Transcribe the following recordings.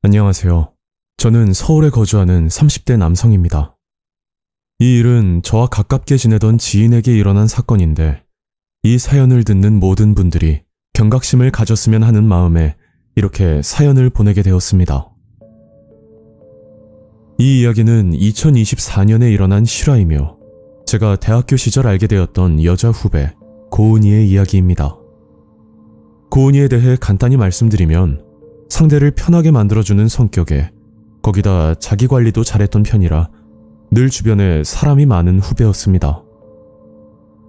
안녕하세요. 저는 서울에 거주하는 30대 남성입니다. 이 일은 저와 가깝게 지내던 지인에게 일어난 사건인데, 이 사연을 듣는 모든 분들이 경각심을 가졌으면 하는 마음에 이렇게 사연을 보내게 되었습니다. 이 이야기는 2024년에 일어난 실화이며 제가 대학교 시절 알게 되었던 여자 후배 고은이의 이야기입니다. 고은이에 대해 간단히 말씀드리면 상대를 편하게 만들어주는 성격에 거기다 자기관리도 잘했던 편이라 늘 주변에 사람이 많은 후배였습니다.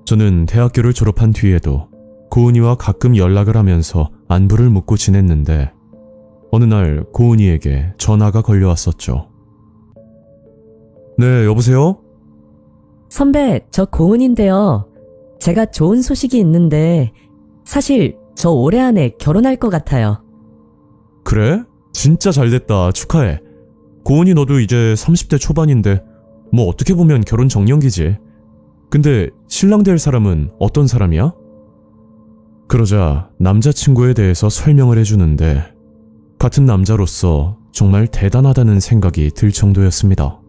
저는 대학교를 졸업한 뒤에도 고은이와 가끔 연락을 하면서 안부를 묻고 지냈는데 어느 날 고은이에게 전화가 걸려왔었죠. 네, 여보세요? 선배, 저 고은인데요. 제가 좋은 소식이 있는데 사실 저 올해 안에 결혼할 것 같아요. 그래? 진짜 잘됐다. 축하해. 고은이 너도 이제 30대 초반인데 뭐 어떻게 보면 결혼 정년기지. 근데 신랑 될 사람은 어떤 사람이야? 그러자 남자친구에 대해서 설명을 해주는데 같은 남자로서 정말 대단하다는 생각이 들 정도였습니다.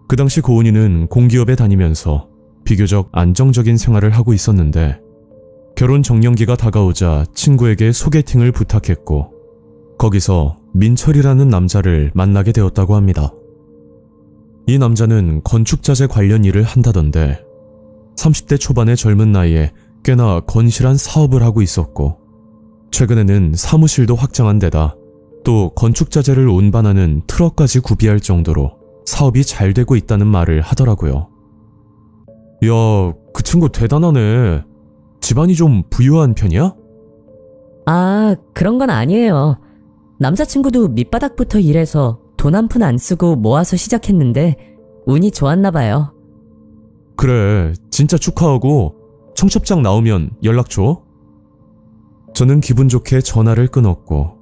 그 당시 고은이는 공기업에 다니면서 비교적 안정적인 생활을 하고 있었는데 결혼 정년기가 다가오자 친구에게 소개팅을 부탁했고 거기서 민철이라는 남자를 만나게 되었다고 합니다. 이 남자는 건축자재 관련 일을 한다던데 30대 초반의 젊은 나이에 꽤나 건실한 사업을 하고 있었고 최근에는 사무실도 확장한 데다 또 건축자재를 운반하는 트럭까지 구비할 정도로 사업이 잘 되고 있다는 말을 하더라고요. 야, 그 친구 대단하네. 집안이 좀 부유한 편이야? 아, 그런 건 아니에요. 남자친구도 밑바닥부터 일해서 돈 한 푼 안 쓰고 모아서 시작했는데 운이 좋았나 봐요. 그래, 진짜 축하하고 청첩장 나오면 연락 줘. 저는 기분 좋게 전화를 끊었고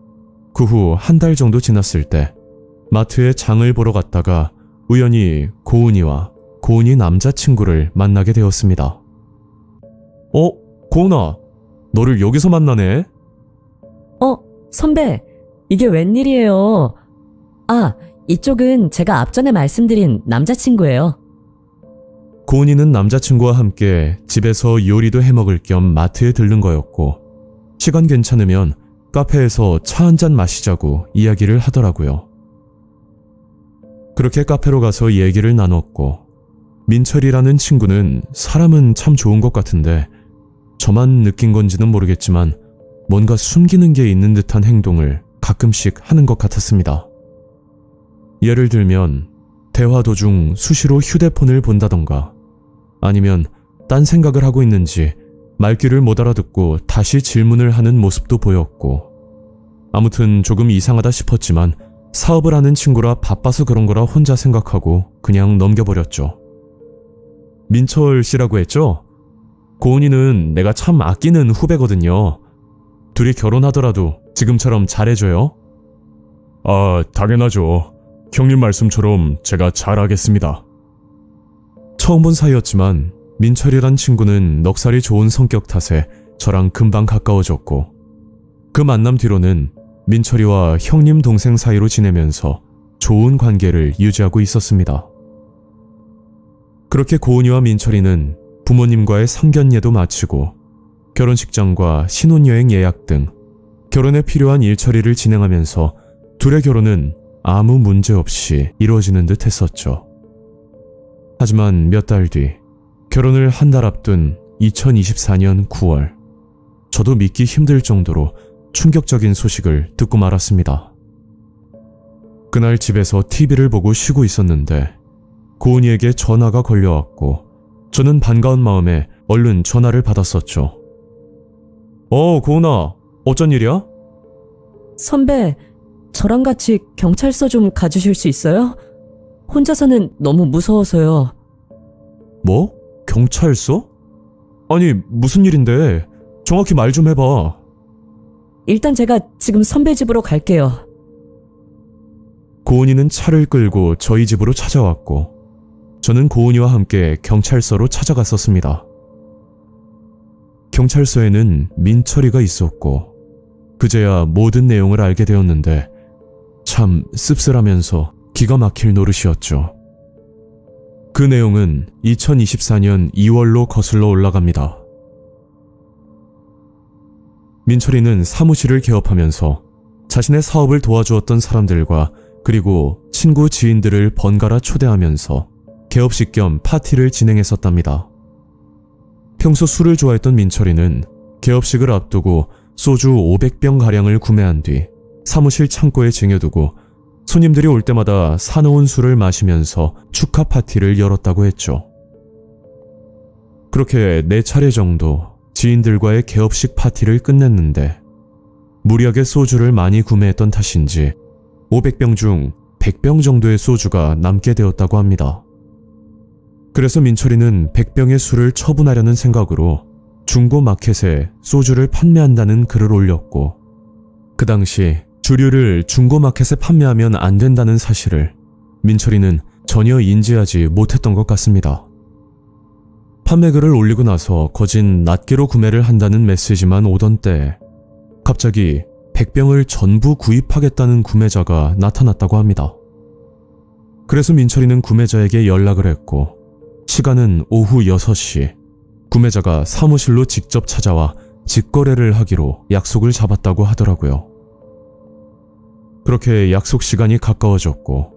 그 후 한 달 정도 지났을 때 마트에 장을 보러 갔다가 우연히 고은이와 고은이 남자친구를 만나게 되었습니다. 고은아, 너를 여기서 만나네? 선배, 이게 웬일이에요? 아, 이쪽은 제가 앞전에 말씀드린 남자친구예요. 고은이는 남자친구와 함께 집에서 요리도 해먹을 겸 마트에 들른 거였고 시간 괜찮으면 카페에서 차 한잔 마시자고 이야기를 하더라고요. 그렇게 카페로 가서 얘기를 나눴고 민철이라는 친구는 사람은 참 좋은 것 같은데 저만 느낀 건지는 모르겠지만 뭔가 숨기는 게 있는 듯한 행동을 가끔씩 하는 것 같았습니다. 예를 들면 대화 도중 수시로 휴대폰을 본다던가 아니면 딴 생각을 하고 있는지 말귀를 못 알아듣고 다시 질문을 하는 모습도 보였고 아무튼 조금 이상하다 싶었지만 사업을 하는 친구라 바빠서 그런 거라 혼자 생각하고 그냥 넘겨버렸죠. 민철 씨라고 했죠? 고은이는 내가 참 아끼는 후배거든요. 둘이 결혼하더라도 지금처럼 잘해줘요. 아, 당연하죠. 형님 말씀처럼 제가 잘하겠습니다. 처음 본 사이였지만 민철이란 친구는 넉살이 좋은 성격 탓에 저랑 금방 가까워졌고 그 만남 뒤로는 민철이와 형님 동생 사이로 지내면서 좋은 관계를 유지하고 있었습니다. 그렇게 고은이와 민철이는 부모님과의 상견례도 마치고 결혼식장과 신혼여행 예약 등 결혼에 필요한 일처리를 진행하면서 둘의 결혼은 아무 문제 없이 이루어지는 듯 했었죠. 하지만 몇 달 뒤 결혼을 한 달 앞둔 2024년 9월 저도 믿기 힘들 정도로 충격적인 소식을 듣고 말았습니다. 그날 집에서 TV를 보고 쉬고 있었는데 고은이에게 전화가 걸려왔고 저는 반가운 마음에 얼른 전화를 받았었죠. 고은아, 어쩐 일이야? 선배, 저랑 같이 경찰서 좀 가주실 수 있어요? 혼자서는 너무 무서워서요. 뭐? 경찰서? 아니, 무슨 일인데? 정확히 말 좀 해봐. 일단 제가 지금 선배 집으로 갈게요. 고은이는 차를 끌고 저희 집으로 찾아왔고 저는 고은이와 함께 경찰서로 찾아갔었습니다. 경찰서에는 민철이가 있었고 그제야 모든 내용을 알게 되었는데 참 씁쓸하면서 기가 막힐 노릇이었죠. 그 내용은 2024년 2월로 거슬러 올라갑니다. 민철이는 사무실을 개업하면서 자신의 사업을 도와주었던 사람들과 그리고 친구 지인들을 번갈아 초대하면서 개업식 겸 파티를 진행했었답니다. 평소 술을 좋아했던 민철이는 개업식을 앞두고 소주 500병가량을 구매한 뒤 사무실 창고에 쟁여두고 손님들이 올 때마다 사놓은 술을 마시면서 축하 파티를 열었다고 했죠. 그렇게 4차례 정도 지인들과의 개업식 파티를 끝냈는데 무리하게 소주를 많이 구매했던 탓인지 500병 중 100병 정도의 소주가 남게 되었다고 합니다. 그래서 민철이는 100병의 술을 처분하려는 생각으로 중고 마켓에 소주를 판매한다는 글을 올렸고 그 당시 주류를 중고 마켓에 판매하면 안 된다는 사실을 민철이는 전혀 인지하지 못했던 것 같습니다. 판매글을 올리고 나서 거진 낱개로 구매를 한다는 메시지만 오던 때에 갑자기 100병을 전부 구입하겠다는 구매자가 나타났다고 합니다. 그래서 민철이는 구매자에게 연락을 했고 시간은 오후 6시 구매자가 사무실로 직접 찾아와 직거래를 하기로 약속을 잡았다고 하더라고요. 그렇게 약속 시간이 가까워졌고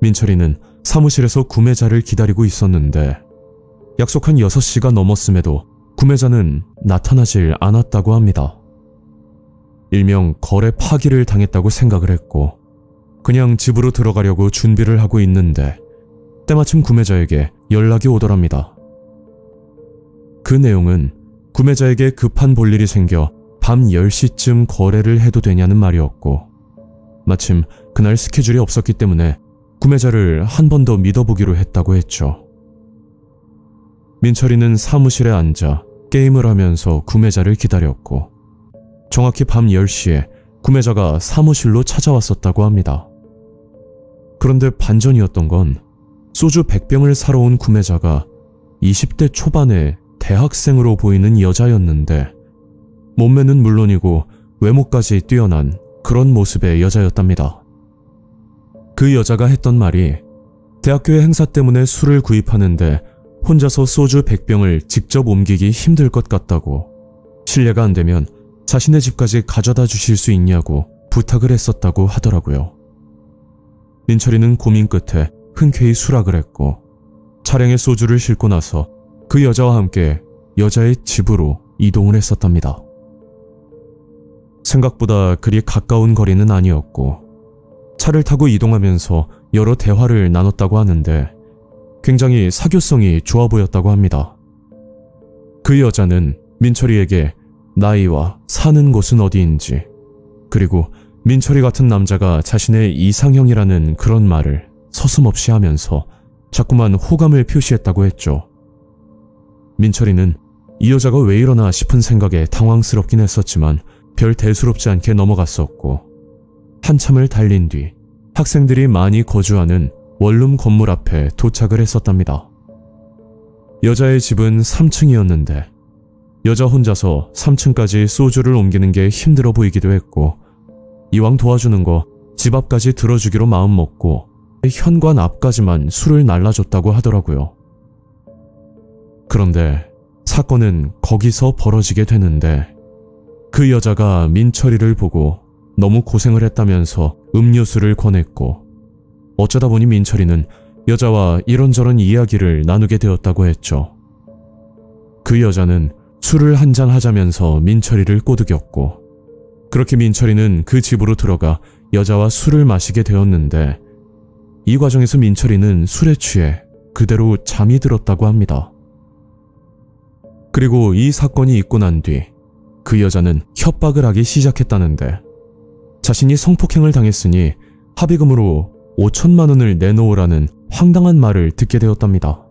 민철이는 사무실에서 구매자를 기다리고 있었는데 약속한 6시가 넘었음에도 구매자는 나타나질 않았다고 합니다. 일명 거래 파기를 당했다고 생각을 했고 그냥 집으로 들어가려고 준비를 하고 있는데 때마침 구매자에게 연락이 오더랍니다. 그 내용은 구매자에게 급한 볼일이 생겨 밤 10시쯤 거래를 해도 되냐는 말이었고 마침 그날 스케줄이 없었기 때문에 구매자를 한 번 더 믿어보기로 했다고 했죠. 민철이는 사무실에 앉아 게임을 하면서 구매자를 기다렸고 정확히 밤 10시에 구매자가 사무실로 찾아왔었다고 합니다. 그런데 반전이었던 건 소주 100병을 사러 온 구매자가 20대 초반의 대학생으로 보이는 여자였는데 몸매는 물론이고 외모까지 뛰어난 그런 모습의 여자였답니다. 그 여자가 했던 말이 대학교의 행사 때문에 술을 구입하는데 혼자서 소주 100병을 직접 옮기기 힘들 것 같다고 실례가 안 되면 자신의 집까지 가져다 주실 수 있냐고 부탁을 했었다고 하더라고요. 민철이는 고민 끝에 흔쾌히 수락을 했고 차량에 소주를 싣고 나서 그 여자와 함께 여자의 집으로 이동을 했었답니다. 생각보다 그리 가까운 거리는 아니었고 차를 타고 이동하면서 여러 대화를 나눴다고 하는데 굉장히 사교성이 좋아 보였다고 합니다. 그 여자는 민철이에게 나이와 사는 곳은 어디인지 그리고 민철이 같은 남자가 자신의 이상형이라는 그런 말을 서슴없이 하면서 자꾸만 호감을 표시했다고 했죠. 민철이는 이 여자가 왜 이러나 싶은 생각에 당황스럽긴 했었지만 별 대수롭지 않게 넘어갔었고 한참을 달린 뒤 학생들이 많이 거주하는 원룸 건물 앞에 도착을 했었답니다. 여자의 집은 3층이었는데 여자 혼자서 3층까지 소주를 옮기는 게 힘들어 보이기도 했고 이왕 도와주는 거 집 앞까지 들어주기로 마음먹고 현관 앞까지만 술을 날라줬다고 하더라고요. 그런데 사건은 거기서 벌어지게 되는데 그 여자가 민철이를 보고 너무 고생을 했다면서 음료수를 권했고 어쩌다 보니 민철이는 여자와 이런저런 이야기를 나누게 되었다고 했죠. 그 여자는 술을 한잔 하자면서 민철이를 꼬드겼고 그렇게 민철이는 그 집으로 들어가 여자와 술을 마시게 되었는데 이 과정에서 민철이는 술에 취해 그대로 잠이 들었다고 합니다. 그리고 이 사건이 있고 난 뒤 그 여자는 협박을 하기 시작했다는데 자신이 성폭행을 당했으니 합의금으로 5천만 원을 내놓으라는 황당한 말을 듣게 되었답니다.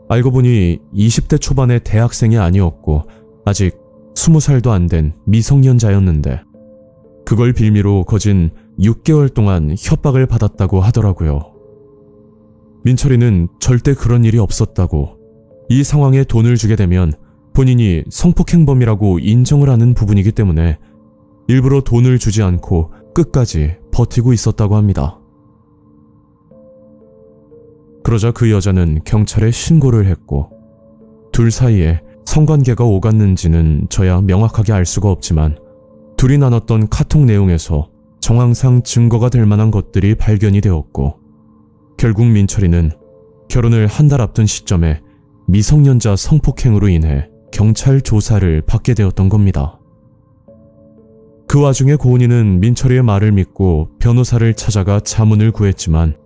알고 보니 20대 초반의 대학생이 아니었고 아직 20살도 안 된 미성년자였는데 그걸 빌미로 거진 6개월 동안 협박을 받았다고 하더라고요. 민철이는 절대 그런 일이 없었다고, 이 상황에 돈을 주게 되면 본인이 성폭행범이라고 인정을 하는 부분이기 때문에 일부러 돈을 주지 않고 끝까지 버티고 있었다고 합니다. 그러자 그 여자는 경찰에 신고를 했고, 둘 사이에 성관계가 오갔는지는 저야 명확하게 알 수가 없지만 둘이 나눴던 카톡 내용에서 정황상 증거가 될 만한 것들이 발견이 되었고, 결국 민철이는 결혼을 한 달 앞둔 시점에 미성년자 성폭행으로 인해 경찰 조사를 받게 되었던 겁니다. 그 와중에 고은이는 민철이의 말을 믿고 변호사를 찾아가 자문을 구했지만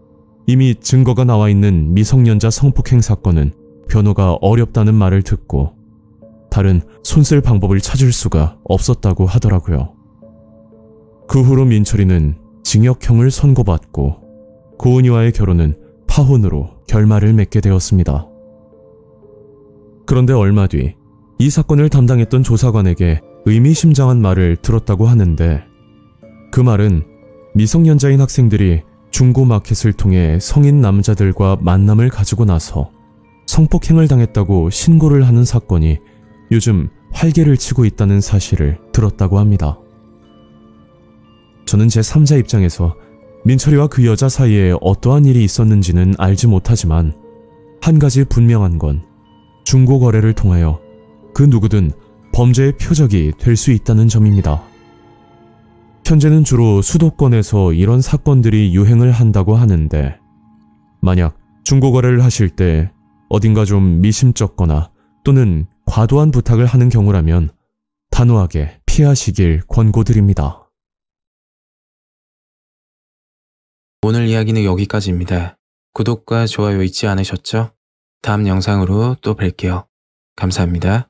이미 증거가 나와 있는 미성년자 성폭행 사건은 변호가 어렵다는 말을 듣고 다른 손쓸 방법을 찾을 수가 없었다고 하더라고요. 그 후로 민철이는 징역형을 선고받고 고은이와의 결혼은 파혼으로 결말을 맺게 되었습니다. 그런데 얼마 뒤 이 사건을 담당했던 조사관에게 의미심장한 말을 들었다고 하는데, 그 말은 미성년자인 학생들이 중고마켓을 통해 성인 남자들과 만남을 가지고 나서 성폭행을 당했다고 신고를 하는 사건이 요즘 활개를 치고 있다는 사실을 들었다고 합니다. 저는 제3자 입장에서 민철이와 그 여자 사이에 어떠한 일이 있었는지는 알지 못하지만 한 가지 분명한 건 중고거래를 통하여 그 누구든 범죄의 표적이 될 수 있다는 점입니다. 현재는 주로 수도권에서 이런 사건들이 유행을 한다고 하는데, 만약 중고거래를 하실 때 어딘가 좀 미심쩍거나 또는 과도한 부탁을 하는 경우라면 단호하게 피하시길 권고드립니다. 오늘 이야기는 여기까지입니다. 구독과 좋아요 잊지 않으셨죠? 다음 영상으로 또 뵐게요. 감사합니다.